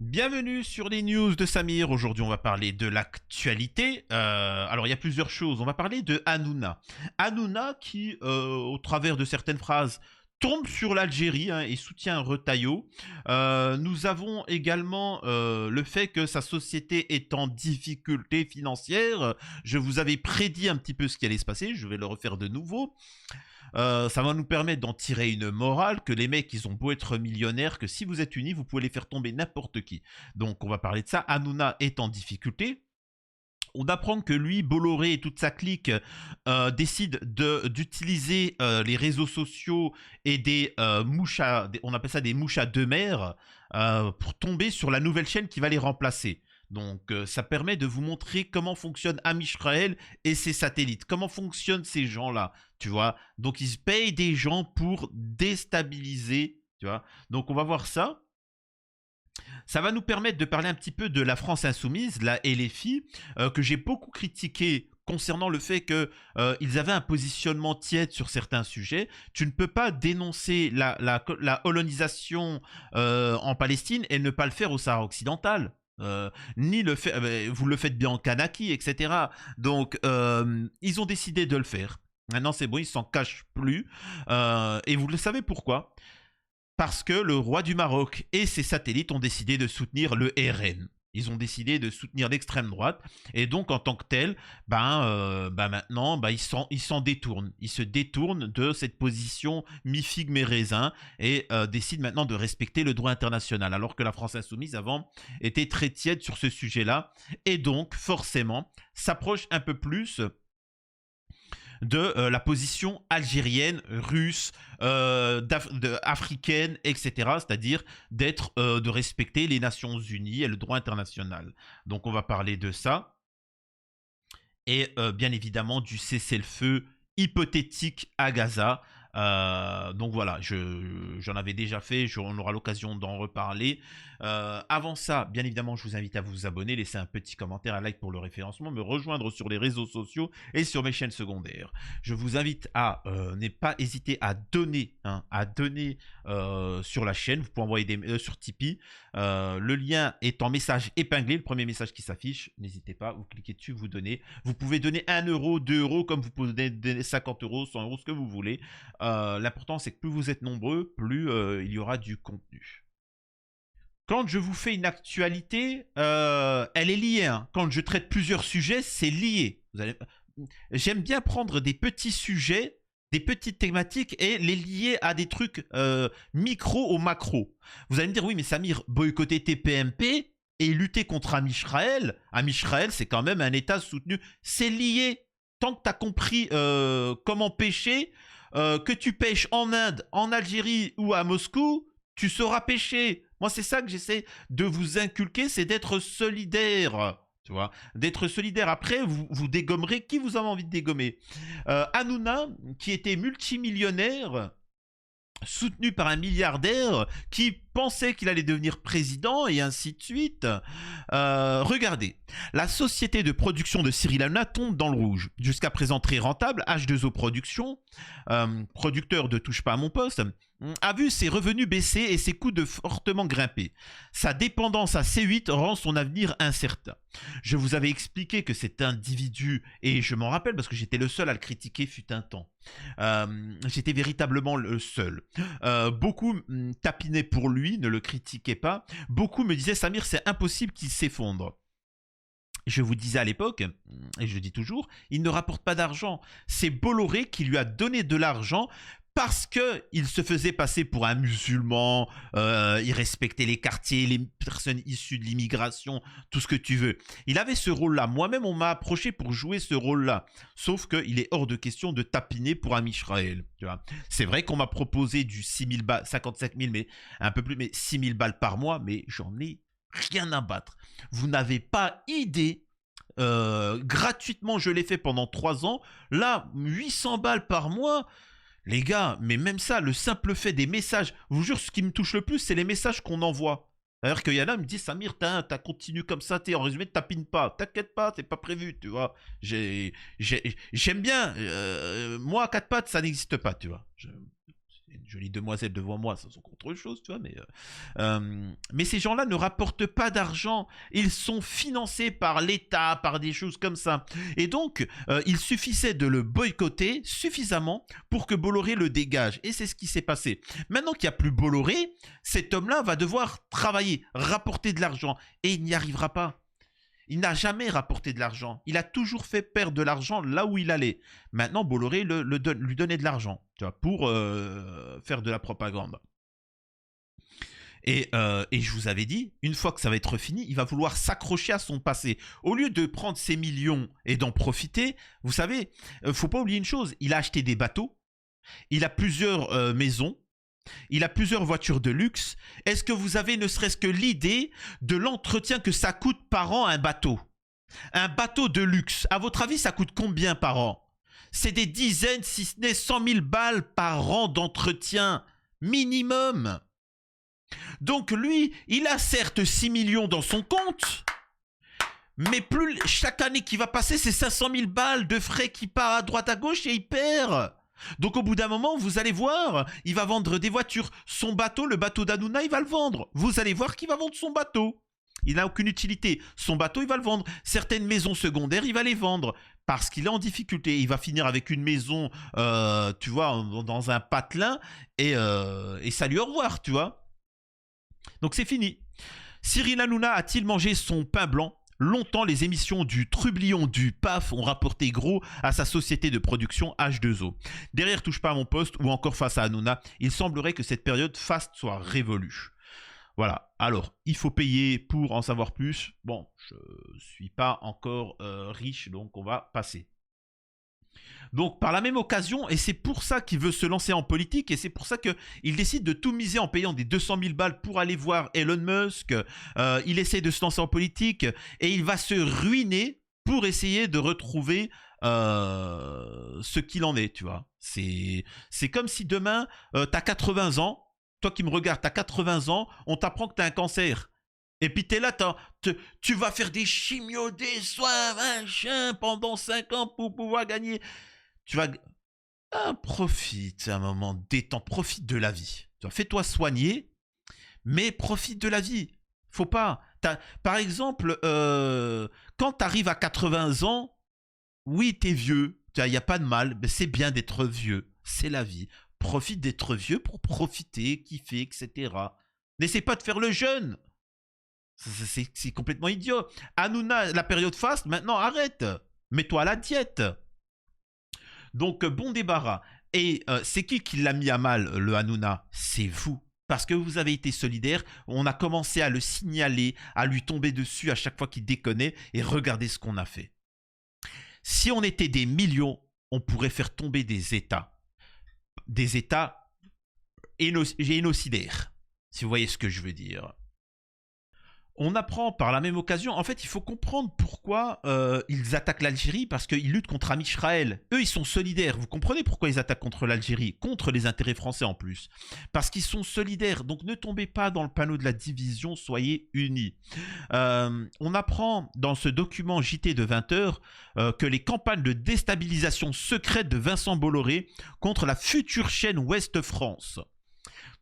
Bienvenue sur les news de Samir. Aujourd'hui, on va parler de l'actualité. Alors, il y a plusieurs choses. On va parler de Hanouna. Hanouna qui, au travers de certaines phrases, tombe sur l'Algérie et soutient Retailleau. Nous avons également le fait que sa société est en difficulté financière. Je vous avais prédit un petit peu ce qui allait se passer. Je vais le refaire de nouveau. Ça va nous permettre d'en tirer une morale, que les mecs, ils ont beau être millionnaires, que si vous êtes unis, vous pouvez les faire tomber n'importe qui. Donc on va parler de ça. Hanouna est en difficulté. On apprend que lui, Bolloré et toute sa clique décident d'utiliser les réseaux sociaux et on appelle ça des mouches à deux mers, pour tomber sur la nouvelle chaîne qui va les remplacer. Donc ça permet de vous montrer comment fonctionne Amisraël et ses satellites, comment fonctionnent ces gens-là, tu vois. Donc ils payent des gens pour déstabiliser, tu vois. Donc on va voir ça. Ça va nous permettre de parler un petit peu de la France insoumise, la LFI, que j'ai beaucoup critiqué concernant le fait qu'ils avaient un positionnement tiède sur certains sujets. Tu ne peux pas dénoncer la colonisation en Palestine et ne pas le faire au Sahara occidental. Ni le fait, vous le faites bien en Kanaki, etc. Donc, ils ont décidé de le faire. Maintenant, c'est bon, ils s'en cachent plus. Et vous le savez pourquoi? Parce que le roi du Maroc et ses satellites ont décidé de soutenir le RN. Ils ont décidé de soutenir l'extrême droite. Et donc, en tant que tel, maintenant, ils s'en détournent. Ils se détournent de cette position mi-figue, mi-raisin et décident maintenant de respecter le droit international. Alors que la France insoumise, avant, était très tiède sur ce sujet-là. Et donc, forcément, s'approche un peu plus de la position algérienne, russe, africaine, etc. C'est-à-dire de respecter les Nations Unies et le droit international. Donc on va parler de ça. Et bien évidemment du cessez-le-feu hypothétique à Gaza. Donc voilà, j'en avais déjà fait, on aura l'occasion d'en reparler. Avant ça, bien évidemment, je vous invite à vous abonner, laisser un petit commentaire, un like pour le référencement, me rejoindre sur les réseaux sociaux et sur mes chaînes secondaires. Je vous invite à ne pas hésiter à donner, sur la chaîne. Vous pouvez envoyer sur Tipeee. Le lien est en message épinglé, le premier message qui s'affiche. N'hésitez pas, vous cliquez dessus, vous donnez. Vous pouvez donner 1 euro, 2 euros, comme vous pouvez donner 50 euros, 100 euros, ce que vous voulez. L'important, c'est que plus vous êtes nombreux, plus il y aura du contenu. Quand je vous fais une actualité, elle est liée. Quand je traite plusieurs sujets, c'est lié. J'aime bien prendre des petits sujets, des petites thématiques et les lier à des trucs micro au macro. Vous allez me dire, oui, mais Samir, boycotter TPMP et lutter contre Amisraël, c'est quand même un État soutenu. C'est lié. Tant que tu as compris comment pêcher, que tu pêches en Inde, en Algérie ou à Moscou, tu sauras pêcher. Moi, c'est ça que j'essaie de vous inculquer, c'est d'être solidaire. Tu vois, d'être solidaire. Après, vous dégommerez qui vous avez envie de dégommer. Hanouna, qui était multimillionnaire, soutenu par un milliardaire qui pensait qu'il allait devenir président et ainsi de suite. Regardez, la société de production de Cyril Hanouna tombe dans le rouge. Jusqu'à présent très rentable, H2O Production, producteur de Touche pas à mon poste, a vu ses revenus baisser et ses coûts de fortement grimper. Sa dépendance à C8 rend son avenir incertain. Je vous avais expliqué que cet individu, et je m'en rappelle parce que j'étais le seul à le critiquer fut un temps, j'étais véritablement le seul. Beaucoup tapinaient pour lui, ne le critiquaient pas. Beaucoup me disaient, Samir, c'est impossible qu'il s'effondre. Je vous disais à l'époque, et je dis toujours, il ne rapporte pas d'argent. C'est Bolloré qui lui a donné de l'argent parce qu'il se faisait passer pour un musulman, il respectait les quartiers, les personnes issues de l'immigration, tout ce que tu veux. Il avait ce rôle-là. Moi-même, on m'a approché pour jouer ce rôle-là. Sauf qu'il est hors de question de tapiner pour Amisraël. C'est vrai qu'on m'a proposé du 6 000 balles, 55 000, mais un peu plus, mais 6 000 balles par mois, mais j'en ai rien à battre. Vous n'avez pas idée. Gratuitement, je l'ai fait pendant 3 ans. Là, 800 balles par mois. Les gars, mais même ça, le simple fait des messages, je vous jure, ce qui me touche le plus, c'est les messages qu'on envoie. Alors qu'il y en a, me dit Samir, t'as continué comme ça, t'es en résumé, tapine pas, t'inquiète pas, c'est pas prévu, tu vois. J'aime bien, moi, à 4 pattes, ça n'existe pas, tu vois. une jolie demoiselle devant moi, ça c'est encore autre chose, tu vois, mais ces gens-là ne rapportent pas d'argent. Ils sont financés par l'État, par des choses comme ça. Et donc, il suffisait de le boycotter suffisamment pour que Bolloré le dégage. Et c'est ce qui s'est passé. Maintenant qu'il n'y a plus Bolloré, cet homme-là va devoir travailler, rapporter de l'argent. Et il n'y arrivera pas. Il n'a jamais rapporté de l'argent. Il a toujours fait perdre de l'argent là où il allait. Maintenant, Bolloré lui donnait de l'argent, tu vois, pour faire de la propagande. Et je vous avais dit, une fois que ça va être fini, il va vouloir s'accrocher à son passé. Au lieu de prendre ses millions et d'en profiter, vous savez, faut pas oublier une chose, il a acheté des bateaux, il a plusieurs maisons, il a plusieurs voitures de luxe. Est-ce que vous avez ne serait-ce que l'idée de l'entretien que ça coûte par an un bateau? Un bateau de luxe, à votre avis, ça coûte combien par an? C'est des dizaines, si ce n'est 100 000 balles par an d'entretien, minimum. Donc lui, il a certes 6 millions dans son compte, mais plus chaque année qui va passer, c'est 500 000 balles de frais qui part à droite à gauche et il perd. Donc au bout d'un moment, vous allez voir, il va vendre des voitures. Son bateau, le bateau d'Hanouna, il va le vendre. Vous allez voir qu'il va vendre son bateau. Il n'a aucune utilité. Son bateau, il va le vendre. Certaines maisons secondaires, il va les vendre. Parce qu'il est en difficulté. Il va finir avec une maison, tu vois, dans un patelin. Et salut, au revoir, tu vois. Donc c'est fini. Cyril Hanouna a-t-il mangé son pain blanc? Longtemps, les émissions du Trublion du PAF ont rapporté gros à sa société de production H2O. Derrière Touche pas à mon poste ou encore face à Hanouna, il semblerait que cette période faste soit révolue. Voilà, alors, il faut payer pour en savoir plus. Bon, je suis pas encore riche, donc on va passer. Donc, par la même occasion, et c'est pour ça qu'il veut se lancer en politique, et c'est pour ça qu'il décide de tout miser en payant des 200 000 balles pour aller voir Elon Musk, il essaie de se lancer en politique, et il va se ruiner pour essayer de retrouver ce qu'il en est, tu vois. C'est comme si demain, t'as 80 ans, toi qui me regardes, t'as 80 ans, on t'apprend que t'as un cancer. Et puis t'es là, tu vas faire des chimios, des soins, machin, pendant 5 ans pour pouvoir gagner. Tu vas... profite un moment, détends, profite de la vie. Fais-toi soigner, mais profite de la vie. Faut pas... Par exemple, quand t'arrives à 80 ans, oui, t'es vieux, il n'y a pas de mal, mais c'est bien d'être vieux. C'est la vie. Profite d'être vieux pour profiter, kiffer, etc. N'essaie pas de faire le jeune. C'est complètement idiot. Hanouna, la période faste, maintenant arrête. Mets-toi à la diète. Donc, bon débarras. Et c'est qui l'a mis à mal, le Hanouna? C'est vous. Parce que vous avez été solidaire, on a commencé à le signaler, à lui tomber dessus à chaque fois qu'il déconnait, et regardez ce qu'on a fait. Si on était des millions, on pourrait faire tomber des États. Des États génocidaires, si vous voyez ce que je veux dire. On apprend par la même occasion, en fait, il faut comprendre pourquoi ils attaquent l'Algérie, parce qu'ils luttent contre Amisraël. Eux, ils sont solidaires. Vous comprenez pourquoi ils attaquent contre l'Algérie, contre les intérêts français en plus. Parce qu'ils sont solidaires. Donc ne tombez pas dans le panneau de la division, soyez unis. On apprend dans ce document JT de 20h que les campagnes de déstabilisation secrète de Vincent Bolloré contre la future chaîne Ouest France.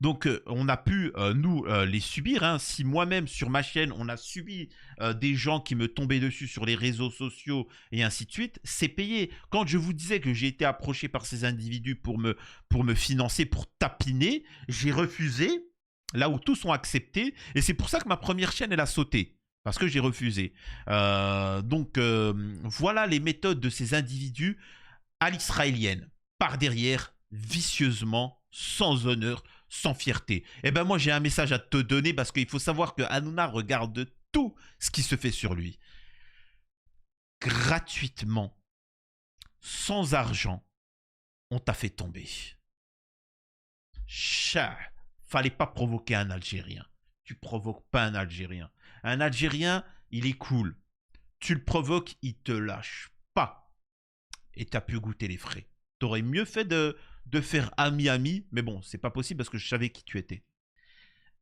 Donc, on a pu, nous, les subir. Hein. Si moi-même, sur ma chaîne, on a subi des gens qui me tombaient dessus sur les réseaux sociaux et ainsi de suite, c'est payé. Quand je vous disais que j'ai été approché par ces individus pour me financer, pour tapiner, j'ai refusé, là où tous ont accepté. Et c'est pour ça que ma première chaîne, elle a sauté. Parce que j'ai refusé. Donc, voilà les méthodes de ces individus à l'israélienne. Par derrière, vicieusement, sans honneur, sans fierté. Eh ben moi j'ai un message à te donner parce qu'il faut savoir que Hanouna regarde tout ce qui se fait sur lui. Gratuitement, sans argent, on t'a fait tomber. Fallait pas provoquer un Algérien. Tu provoques pas un Algérien. Un Algérien, il est cool. Tu le provoques, il te lâche pas. Et t'as pu goûter les frais. T'aurais mieux fait de faire ami-ami, mais bon, c'est pas possible parce que je savais qui tu étais.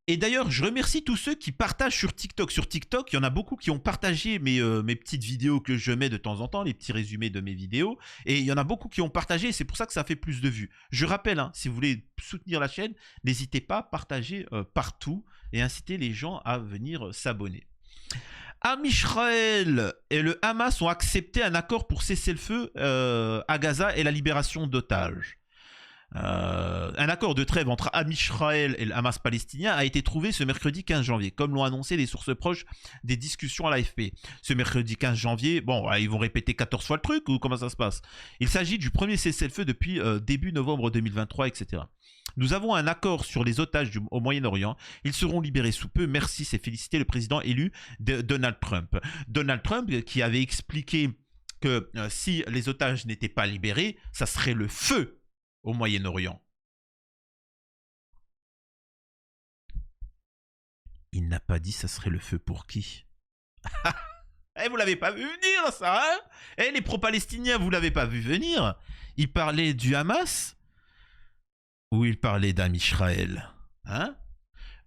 Et d'ailleurs, je remercie tous ceux qui partagent sur TikTok. Sur TikTok, il y en a beaucoup qui ont partagé mes petites vidéos que je mets de temps en temps, les petits résumés de mes vidéos. Et il y en a beaucoup qui ont partagé, c'est pour ça que ça fait plus de vues. Je rappelle, hein, si vous voulez soutenir la chaîne, n'hésitez pas à partager partout et inciter les gens à venir s'abonner. Amisraël et le Hamas ont accepté un accord pour cesser le feu à Gaza et la libération d'otages. Un accord de trêve entre Amisraël et le Hamas palestinien a été trouvé ce mercredi 15 janvier, comme l'ont annoncé les sources proches des discussions à l'AFP. Ce mercredi 15 janvier, bon, ils vont répéter 14 fois le truc ou comment ça se passe? Il s'agit du premier cessez-le-feu depuis début novembre 2023, etc. Nous avons un accord sur les otages au Moyen-Orient. Ils seront libérés sous peu. Merci, c'est félicité le président élu Donald Trump. Donald Trump qui avait expliqué que si les otages n'étaient pas libérés, ça serait le feu au Moyen-Orient. Il n'a pas dit ça serait le feu pour qui? Eh, vous l'avez pas vu venir, ça, hein? Eh, les pro-palestiniens, vous l'avez pas vu venir? Il parlait du Hamas ou il parlait d'Amisraël, hein?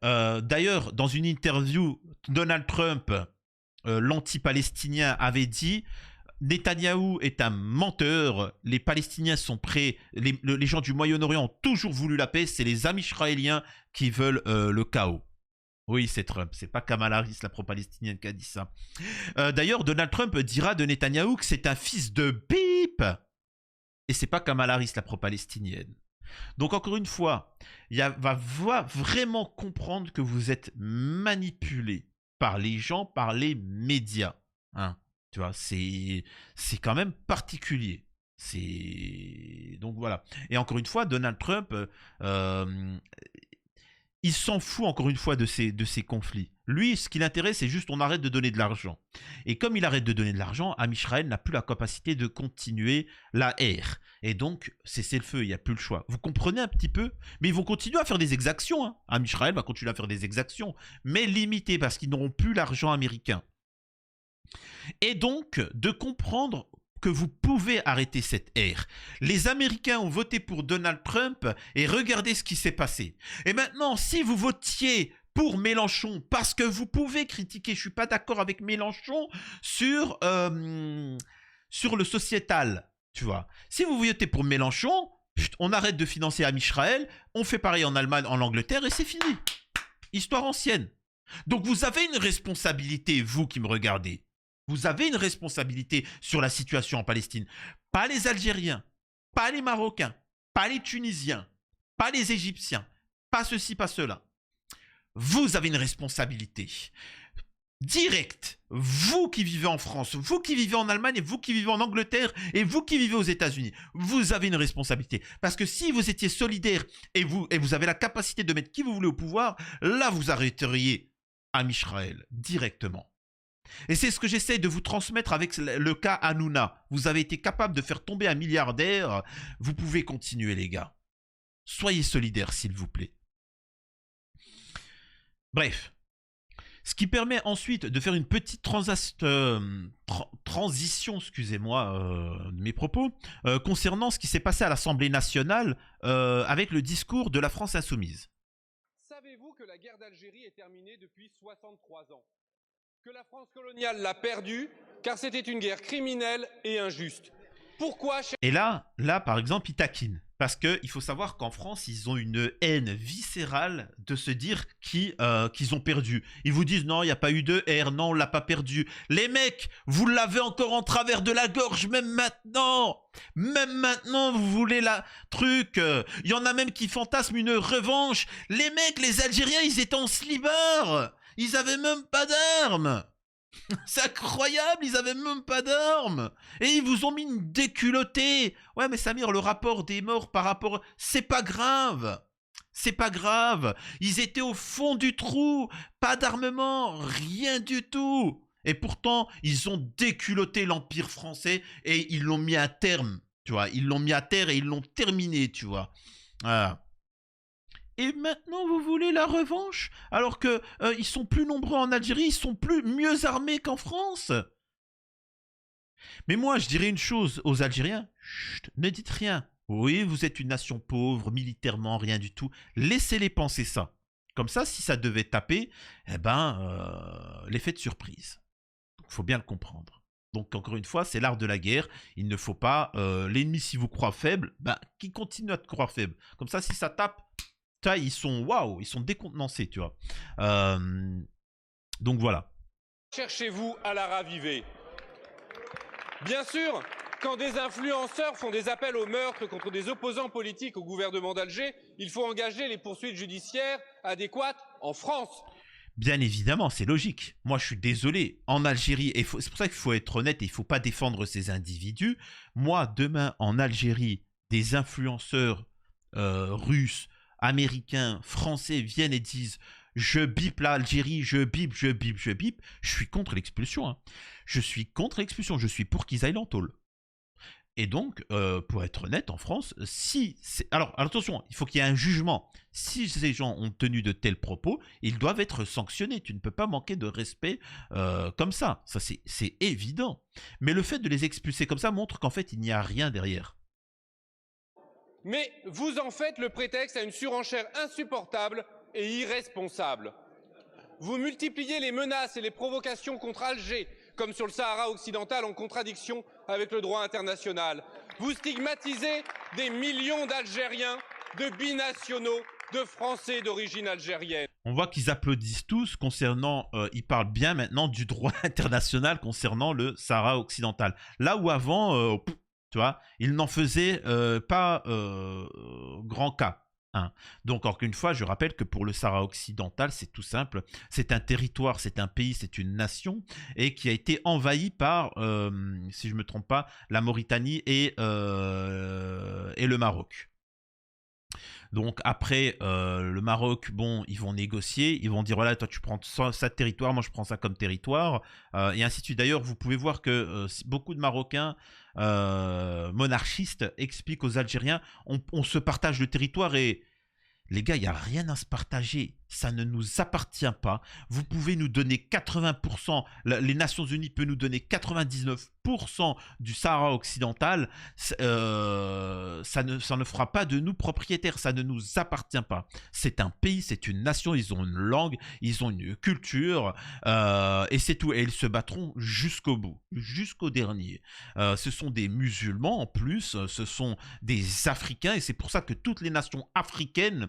D'ailleurs, dans une interview, Donald Trump, l'anti-palestinien, avait dit Netanyahou est un menteur, les Palestiniens sont prêts, les gens du Moyen-Orient ont toujours voulu la paix, c'est les Amisraéliens qui veulent le chaos. Oui, c'est Trump, c'est pas Kamala Harris, la pro-palestinienne, qui a dit ça. D'ailleurs, Donald Trump dira de Netanyahou que c'est un fils de bip, et c'est pas Kamala Harris, la pro-palestinienne. Donc encore une fois, il va vraiment comprendre que vous êtes manipulé par les gens, par les médias, hein. Tu vois, c'est quand même particulier. Donc voilà. Et encore une fois, Donald Trump, il s'en fout encore une fois de ces conflits. Lui, ce qui l'intéresse, c'est juste on arrête de donner de l'argent. Et comme il arrête de donner de l'argent, Amisraël n'a plus la capacité de continuer la ère. Et donc, c'est le feu, il n'y a plus le choix. Vous comprenez un petit peu? Mais ils vont continuer à faire des exactions. Hein. Amisraël va continuer à faire des exactions, mais limitées parce qu'ils n'auront plus l'argent américain. Et donc, de comprendre que vous pouvez arrêter cette ère. Les Américains ont voté pour Donald Trump et regardez ce qui s'est passé. Et maintenant, si vous votiez pour Mélenchon, parce que vous pouvez critiquer, je ne suis pas d'accord avec Mélenchon sur le sociétal, tu vois. Si vous votez pour Mélenchon, on arrête de financer Amisraël, on fait pareil en Allemagne, en Angleterre et c'est fini. Histoire ancienne. Donc vous avez une responsabilité, vous qui me regardez. Vous avez une responsabilité sur la situation en Palestine. Pas les Algériens, pas les Marocains, pas les Tunisiens, pas les Égyptiens, pas ceci, pas cela. Vous avez une responsabilité directe. Vous qui vivez en France, vous qui vivez en Allemagne, et vous qui vivez en Angleterre, et vous qui vivez aux États-Unis. Vous avez une responsabilité. Parce que si vous étiez solidaire et vous avez la capacité de mettre qui vous voulez au pouvoir, là vous arrêteriez Amisraël directement. Et c'est ce que j'essaie de vous transmettre avec le cas Hanouna. Vous avez été capable de faire tomber un milliardaire. Vous pouvez continuer, les gars. Soyez solidaires, s'il vous plaît. Bref. Ce qui permet ensuite de faire une petite transition, excusez-moi, de mes propos, concernant ce qui s'est passé à l'Assemblée nationale avec le discours de la France insoumise. Savez-vous que la guerre d'Algérie est terminée depuis 63 ans ? Que la France coloniale l'a perdue, car c'était une guerre criminelle et injuste. Pourquoi? Et là, par exemple, ils taquinent. Parce qu'il faut savoir qu'en France, ils ont une haine viscérale de se dire qu'ils ont perdu. Ils vous disent non, il n'y a pas eu de R, non, on l'a pas perdu. Les mecs, vous l'avez encore en travers de la gorge, même maintenant. Même maintenant, vous voulez la truc. Il y en a même qui fantasment une revanche. Les mecs, les Algériens, ils étaient en slibard. Ils avaient même pas d'armes. C'est incroyable, ils avaient même pas d'armes. Et ils vous ont mis une déculottée. Ouais, mais Samir, le rapport des morts par rapport... C'est pas grave. C'est pas grave. Ils étaient au fond du trou. Pas d'armement. Rien du tout. Et pourtant, ils ont déculotté l'Empire français et ils l'ont mis à terme. Tu vois, ils l'ont mis à terre et ils l'ont terminé, tu vois. Voilà. Et maintenant, vous voulez la revanche? Alors que ils sont plus nombreux en Algérie, ils sont mieux armés qu'en France. Mais moi, je dirais une chose aux Algériens. Chut, ne dites rien. Oui, vous êtes une nation pauvre, militairement, rien du tout. Laissez-les penser ça. Comme ça, si ça devait taper, eh ben, l'effet de surprise. Il faut bien le comprendre. Donc, encore une fois, c'est l'art de la guerre. Il ne faut pas... l'ennemi, si vous croit faible, ben, qu'il continue à te croire faible. Comme ça, si ça tape, ils sont waouh, ils sont décontenancés, tu vois. Donc, voilà. Cherchez-vous à la raviver. Bien sûr, quand des influenceurs font des appels au meurtre contre des opposants politiques au gouvernement d'Alger, il faut engager les poursuites judiciaires adéquates en France. Bien évidemment, c'est logique. Moi, je suis désolé. En Algérie, c'est pour ça qu'il faut être honnête et il ne faut pas défendre ces individus. Moi, demain, en Algérie, des influenceurs russes, américains, français viennent et disent « Je bip l'Algérie, je bip, je bip, je bip », je suis contre l'expulsion. Hein. Je suis contre l'expulsion. Je suis pour qu'ils aillent en tôle. Et donc, pour être honnête, en France, si... Alors, attention, il faut qu'il y ait un jugement. Si ces gens ont tenu de tels propos, ils doivent être sanctionnés. Tu ne peux pas manquer de respect comme ça. Ça, c'est évident. Mais le fait de les expulser comme ça montre qu'en fait, il n'y a rien derrière. Mais vous en faites le prétexte à une surenchère insupportable et irresponsable. Vous multipliez les menaces et les provocations contre Alger, comme sur le Sahara occidental, en contradiction avec le droit international. Vous stigmatisez des millions d'Algériens, de binationaux, de Français d'origine algérienne. On voit qu'ils applaudissent tous concernant, ils parlent bien maintenant du droit international concernant le Sahara occidental. Là où avant, tu vois, ils n'en faisaient pas grand cas. Hein. Donc, encore une fois, je rappelle que pour le Sahara occidental, c'est tout simple. C'est un territoire, c'est un pays, c'est une nation et qui a été envahi par, si je ne me trompe pas, la Mauritanie et le Maroc. Donc après, le Maroc, bon, ils vont négocier, ils vont dire voilà, toi tu prends ça territoire, moi je prends ça comme territoire, et ainsi de suite. D'ailleurs, vous pouvez voir que beaucoup de Marocains monarchistes expliquent aux Algériens, on se partage le territoire et les gars, il n'y a rien à se partager. Ça ne nous appartient pas. Vous pouvez nous donner 80%, les Nations Unies peuvent nous donner 99% du Sahara occidental. Ça ne fera pas de nous propriétaires. Ça ne nous appartient pas. C'est un pays, c'est une nation. Ils ont une langue, ils ont une culture. Et c'est tout. Et ils se battront jusqu'au bout, jusqu'au dernier. Ce sont des musulmans en plus. Ce sont des Africains. Et c'est pour ça que toutes les nations africaines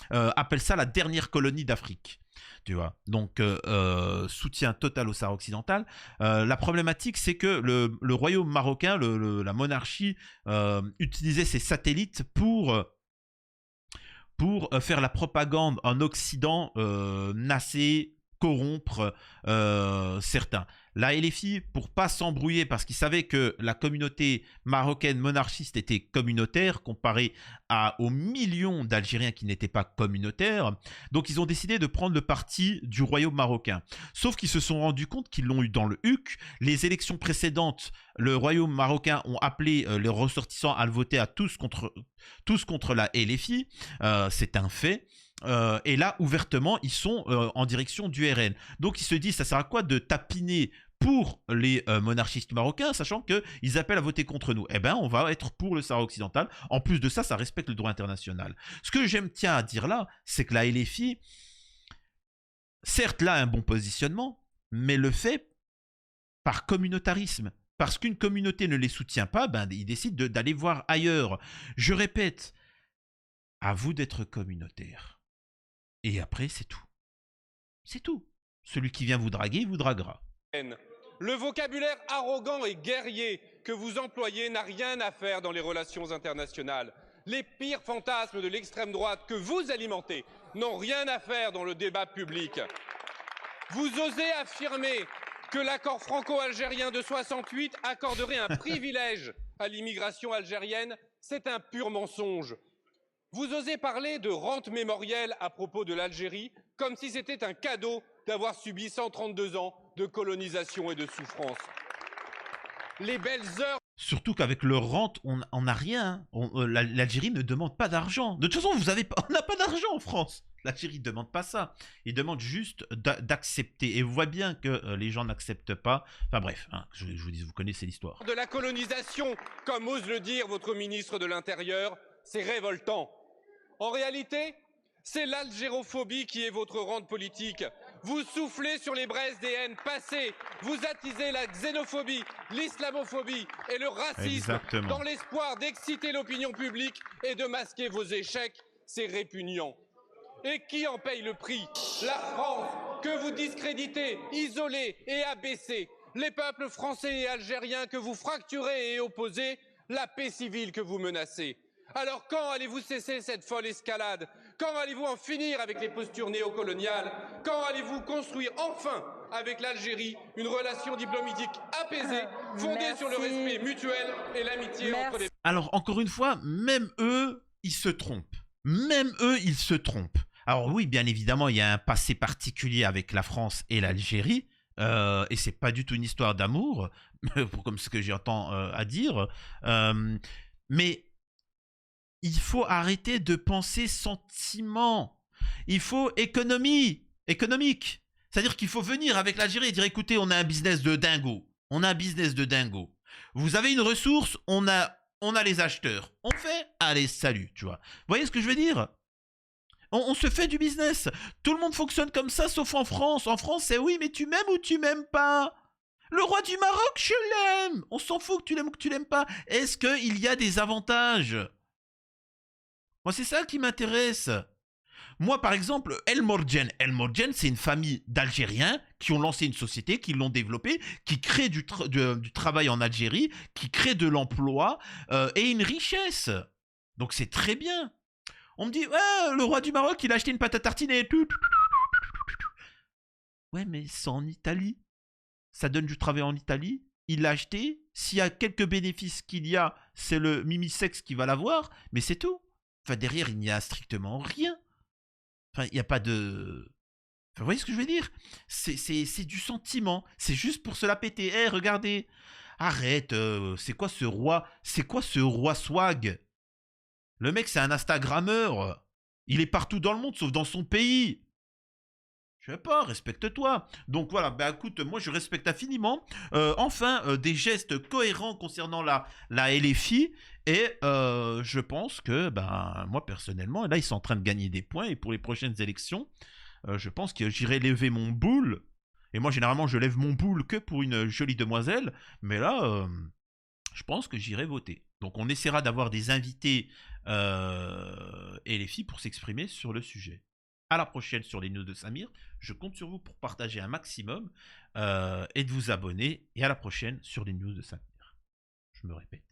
appellent ça la dernière colonie d'Afrique. Tu vois, donc soutien total au Sahara occidental. La problématique, c'est que le royaume marocain, la monarchie, utilisait ses satellites pour faire la propagande en Occident, nasser, corrompre certains. La LFI, pour pas s'embrouiller, parce qu'ils savaient que la communauté marocaine monarchiste était communautaire comparée aux millions d'Algériens qui n'étaient pas communautaires, donc ils ont décidé de prendre le parti du royaume marocain. Sauf qu'ils se sont rendus compte qu'ils l'ont eu dans le HUC. Les élections précédentes, le royaume marocain ont appelé les ressortissants à le voter à tous contre la LFI. C'est un fait. Et là, ouvertement, ils sont en direction du RN. Donc, ils se disent, ça sert à quoi de tapiner pour les monarchistes marocains, sachant qu'ils appellent à voter contre nous? Eh bien, on va être pour le Sahara occidental. En plus de ça, ça respecte le droit international. Ce que tiens à dire là, c'est que la LFI, certes, là, a un bon positionnement, mais le fait par communautarisme. Parce qu'une communauté ne les soutient pas, ben, ils décident d'aller voir ailleurs. Je répète, à vous d'être communautaire. Et après, c'est tout. C'est tout. Celui qui vient vous draguer, il vous draguera. Le vocabulaire arrogant et guerrier que vous employez n'a rien à faire dans les relations internationales. Les pires fantasmes de l'extrême droite que vous alimentez n'ont rien à faire dans le débat public. Vous osez affirmer que l'accord franco-algérien de 68 accorderait un privilège à l'immigration algérienne. C'est un pur mensonge. Vous osez parler de rente mémorielle à propos de l'Algérie, comme si c'était un cadeau d'avoir subi 132 ans de colonisation et de souffrance. Les belles heures... Surtout qu'avec le rente, on n'a rien. L'Algérie ne demande pas d'argent. De toute façon, on n'a pas d'argent en France. L'Algérie ne demande pas ça. Il demande juste d'accepter. Et vous voyez bien que les gens n'acceptent pas. Enfin bref, hein, je vous dis, vous connaissez l'histoire. De la colonisation, comme ose le dire votre ministre de l'Intérieur, c'est révoltant. En réalité, C'est l'algérophobie qui est votre rente politique. Vous soufflez sur les braises des haines passées. Vous attisez la xénophobie, l'islamophobie et le racisme Exactement. dans l'espoir d'exciter l'opinion publique et de masquer vos échecs. C'est répugnant. Et qui en paye le prix? La France, que vous discréditez, isolez et abaissez. Les peuples français et algériens que vous fracturez et opposez. La paix civile que vous menacez. Alors quand allez-vous cesser cette folle escalade? Quand allez-vous en finir avec les postures néocoloniales? Quand allez-vous construire enfin avec l'Algérie une relation diplomatique apaisée, fondée sur le respect mutuel et l'amitié entre les... Alors, encore une fois, même eux, ils se trompent. Même eux, ils se trompent. Alors oui, bien évidemment, il y a un passé particulier avec la France et l'Algérie. Et c'est pas du tout une histoire d'amour, comme ce que j'entends à dire. Mais il faut arrêter de penser sentiment. Il faut économique. C'est-à-dire qu'il faut venir avec l'Algérie et dire écoutez, on a un business de dingo. On a un business de dingo. Vous avez une ressource, on a les acheteurs. On fait, allez, salut, tu vois. Vous voyez ce que je veux dire? On se fait du business. Tout le monde fonctionne comme ça, sauf en France. En France, c'est oui, mais tu m'aimes ou tu m'aimes pas? Le roi du Maroc, je l'aime. On s'en fout que tu l'aimes ou que tu l'aimes pas. Est-ce qu'il y a des avantages? Moi, c'est ça qui m'intéresse. Moi, par exemple, El Morgen, c'est une famille d'Algériens qui ont lancé une société, qui l'ont développée, qui crée du travail en Algérie, qui crée de l'emploi et une richesse. Donc, c'est très bien. On me dit, ouais, le roi du Maroc, il a acheté une pâte à tartiner. Ouais, mais c'est en Italie. Ça donne du travail en Italie. Il l'a acheté. S'il y a quelques bénéfices qu'il y a, c'est le mimi-sexe qui va l'avoir. Mais c'est tout. Enfin, derrière, il n'y a strictement rien. Enfin, il n'y a pas de... Enfin, vous voyez ce que je veux dire? C'est du sentiment. C'est juste pour se la péter. Hey, regardez. Arrête. C'est quoi ce roi? C'est quoi ce roi swag? Le mec, c'est un Instagrammeur. Il est partout dans le monde, sauf dans son pays. Je sais pas, respecte-toi. Donc voilà, bah écoute, moi je respecte infiniment. Enfin, des gestes cohérents concernant la LFI. Et je pense que, ben, moi personnellement, là ils sont en train de gagner des points. Et pour les prochaines élections, je pense que j'irai lever mon boule. Et moi, généralement, je lève mon boule que pour une jolie demoiselle. Mais là, je pense que j'irai voter. Donc on essaiera d'avoir des invités et les filles pour s'exprimer sur le sujet. À la prochaine sur les news de Samir. Je compte sur vous pour partager un maximum et de vous abonner. Et à la prochaine sur les news de Samir. Je me répète.